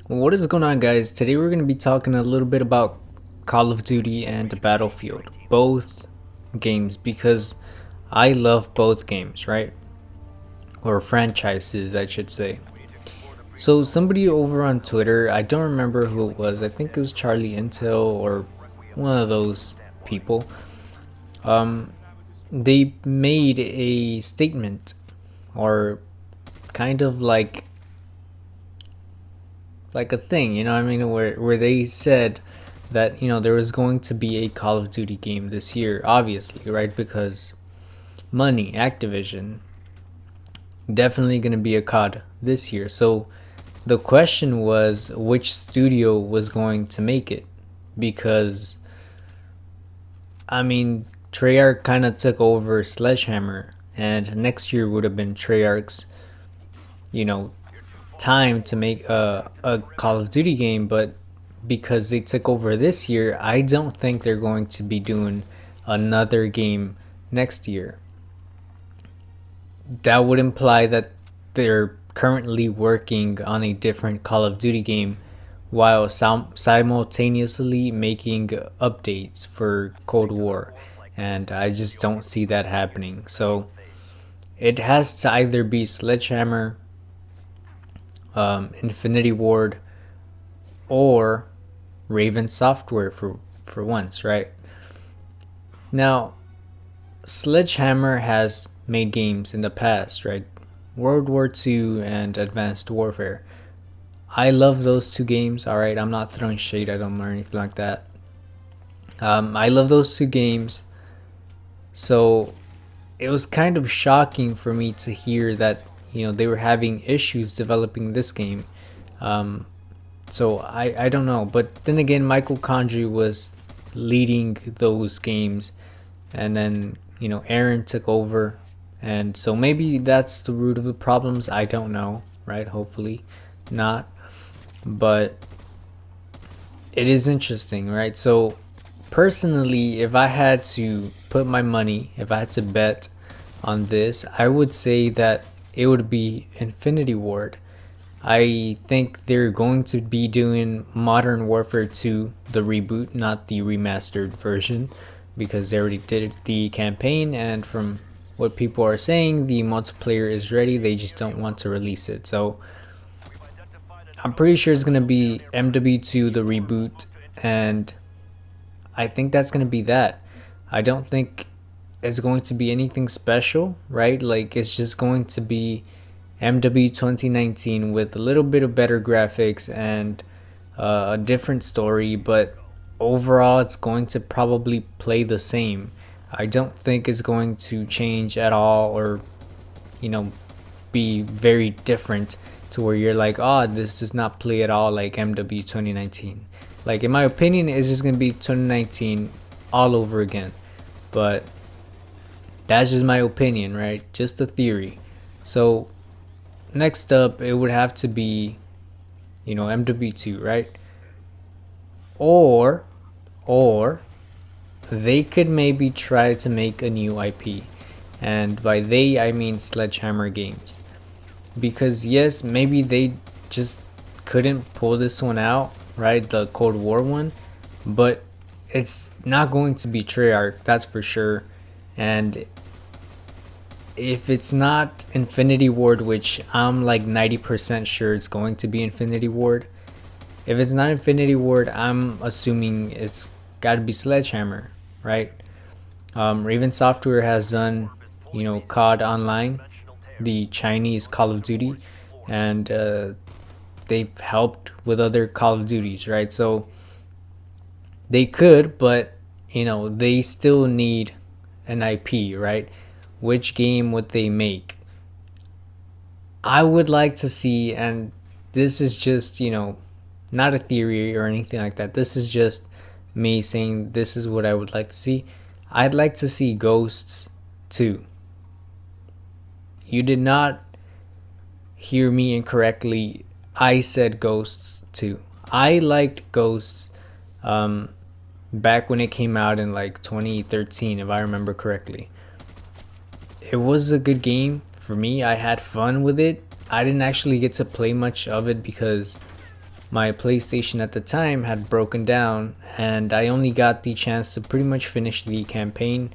What is going on, guys? Today we're going to be talking a little bit about Call of Duty and Battlefield, both games, because I love both games, right? Or franchises, I should say. So somebody over on Twitter, I don't remember who it was, I think it was Charlie Intel or one of those people. Um, they made a statement, or kind of like a thing, you know what I mean, where they said that, there was going to be a Call of Duty game this year, obviously, right? Because money, Activision, definitely going to be a COD this year. So the question was which studio was going to make it, because I mean, Treyarch kind of took over Sledgehammer, and next year would have been Treyarch's, you know, time to make a Call of Duty game, but because they took over this year, I don't think they're going to be doing another game next year. That would imply that they're currently working on a different Call of Duty game while simultaneously making updates for Cold War. And I just don't see that happening. So it has to either be Sledgehammer, Infinity Ward, or Raven Software for once, right? Now, Sledgehammer has made games in the past, right? World War II and Advanced Warfare. I love those two games, alright? I'm not throwing shade at them or anything like that. I love those two games. So it was kind of shocking for me to hear that, they were having issues developing this game. So I don't know. But then again, Michael Condrey was leading those games, and then, Aaron took over. And so maybe that's the root of the problems. I don't know, right? Hopefully not. But it is interesting, right? So personally, if I had to put my money, if I had to bet on this, I would say that it would be Infinity Ward. I think they're going to be doing Modern Warfare 2, the reboot, not the remastered version, because they already did the campaign, and from what people are saying, the multiplayer is ready, they just don't want to release it. So I'm pretty sure it's going to be MW2, the reboot, and I think that's going to be that. I don't think it's going to be anything special, right? Like, it's just going to be MW 2019 with a little bit of better graphics and a different story, but overall it's going to probably play the same. I don't think it's going to change at all, or be very different to where you're like, oh, this does not play at all like MW 2019. Like, in my opinion, it's just gonna be 2019 all over again. But that's just my opinion, right? Just a theory. So next up, it would have to be, MW2, right? Or they could maybe try to make a new IP. And by they, I mean Sledgehammer Games. Because yes, maybe they just couldn't pull this one out, right? The Cold War one. But it's not going to be Treyarch, that's for sure. And if it's not Infinity Ward, which I'm like 90% sure it's going to be Infinity Ward, if it's not Infinity Ward, I'm assuming it's got to be Sledgehammer, right? Raven Software has done, COD Online, the Chinese Call of Duty, and they've helped with other Call of Duties, right? So they could, but they still need an IP, right? Which game would they make? I would like to see, and this is just, not a theory or anything like that. This is just me saying this is what I would like to see. I'd like to see Ghosts 2. You did not hear me incorrectly. I said Ghosts 2. I liked Ghosts back when it came out in like 2013, if I remember correctly. It was a good game for me. I had fun with it. I didn't actually get to play much of it because my PlayStation at the time had broken down, and I only got the chance to pretty much finish the campaign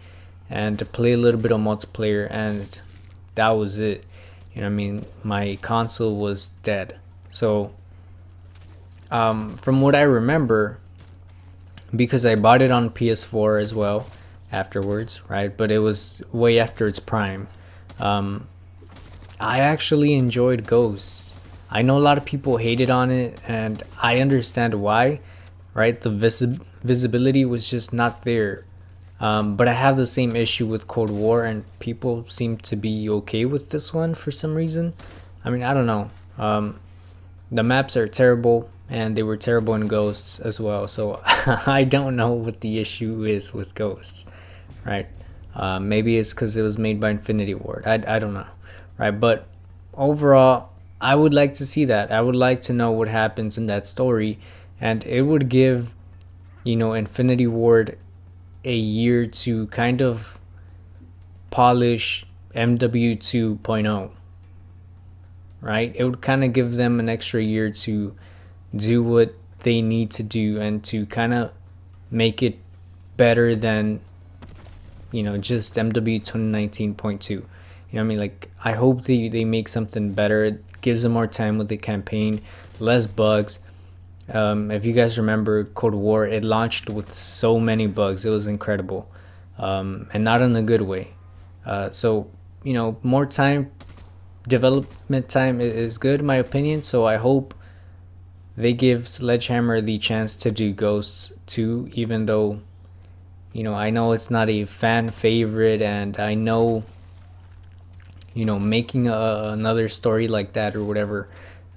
and to play a little bit of multiplayer, and that was it. You know what I mean? My console was dead. So from what I remember, because I bought it on PS4 as well afterwards, right? But it was way after its prime. I actually enjoyed Ghosts. I know a lot of people hated on it, and I understand why, right? The visibility was just not there. But I have the same issue with Cold War, and people seem to be okay with this one for some reason. I mean, I don't know. The maps are terrible, and they were terrible in Ghosts as well. So I don't know what the issue is with Ghosts, right? Maybe it's because it was made by Infinity Ward. I don't know, right? But overall, I would like to see that. I would like to know what happens in that story, and it would give, Infinity Ward a year to kind of polish MW 2.0, right? It would kind of give them an extra year to do what they need to do and to kind of make it better than, just MW 2019.2. You know what I mean? Like, I hope they make something better. It gives them more time with the campaign, less bugs. If you guys remember Cold War, it launched with so many bugs. It was incredible, and not in a good way. So, more time, development time is good in my opinion. So I hope they give Sledgehammer the chance to do Ghosts 2, even though, I know it's not a fan favorite, and I know, making another story like that or whatever,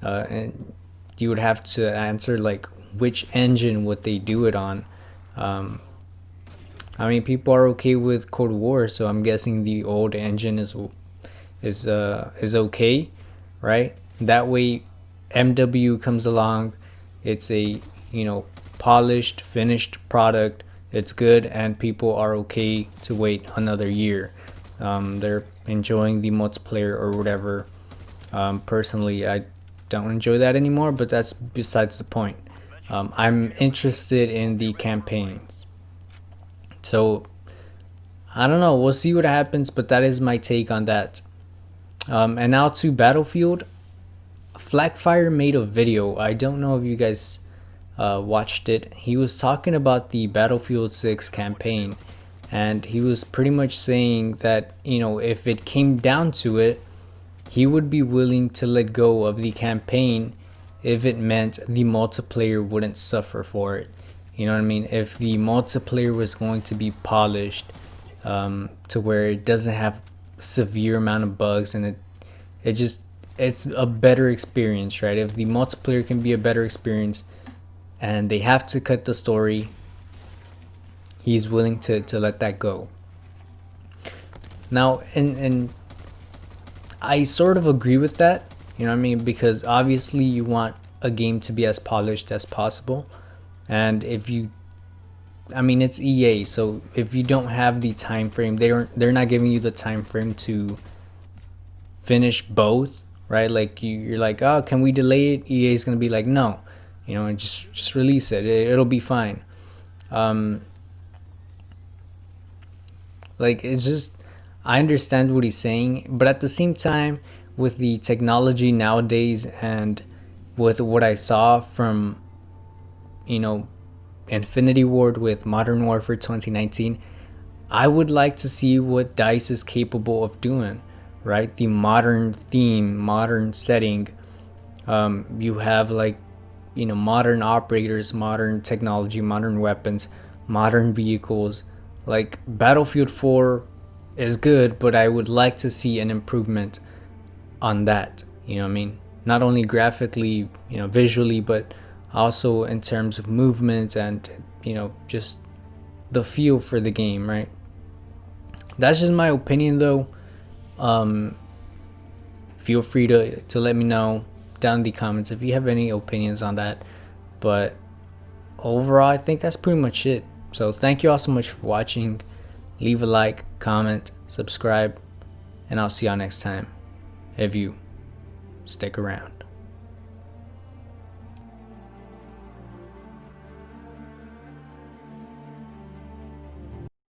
and you would have to answer like which engine would they do it on. I mean, people are okay with Cold War, so I'm guessing the old engine is okay, right? That way MW comes along, it's a polished, finished product, it's good, and people are okay to wait another year. They're enjoying the multiplayer or whatever. Personally, I don't enjoy that anymore, but that's besides the point. I'm interested in the campaigns, so I don't know, we'll see what happens, but that is my take on that. And now to Battlefield. FlakFire made a video. I don't know if you guys watched it. He was talking about the Battlefield 6 campaign, and he was pretty much saying that if it came down to it, he would be willing to let go of the campaign if it meant the multiplayer wouldn't suffer for it. You know what I mean? If the multiplayer was going to be polished to where it doesn't have severe amount of bugs, and it's a better experience, right? If the multiplayer can be a better experience and they have to cut the story, he's willing to let that go. Now, and I sort of agree with that, you know what I mean? Because obviously you want a game to be as polished as possible. And if you, it's EA, so if you don't have the time frame, they're not giving you the time frame to finish both, right? Like you're like, oh, can we delay it? EA is gonna be like, no, and just release it. It'll be fine. Like, it's just, I understand what he's saying, but at the same time, with the technology nowadays and with what I saw from, Infinity Ward with Modern Warfare 2019, I would like to see what DICE is capable of doing, right? The modern theme, modern setting. You have like, modern operators, modern technology, modern weapons, modern vehicles. Like Battlefield 4 is good, but I would like to see an improvement on that. You know what I mean? Not only graphically, visually, but also in terms of movement and, just the feel for the game, right? That's just my opinion though. Feel free to let me know down in the comments if you have any opinions on that. But overall, I think that's pretty much it. So thank you all so much for watching. Leave a like, comment, subscribe, and I'll see y'all next time if you stick around.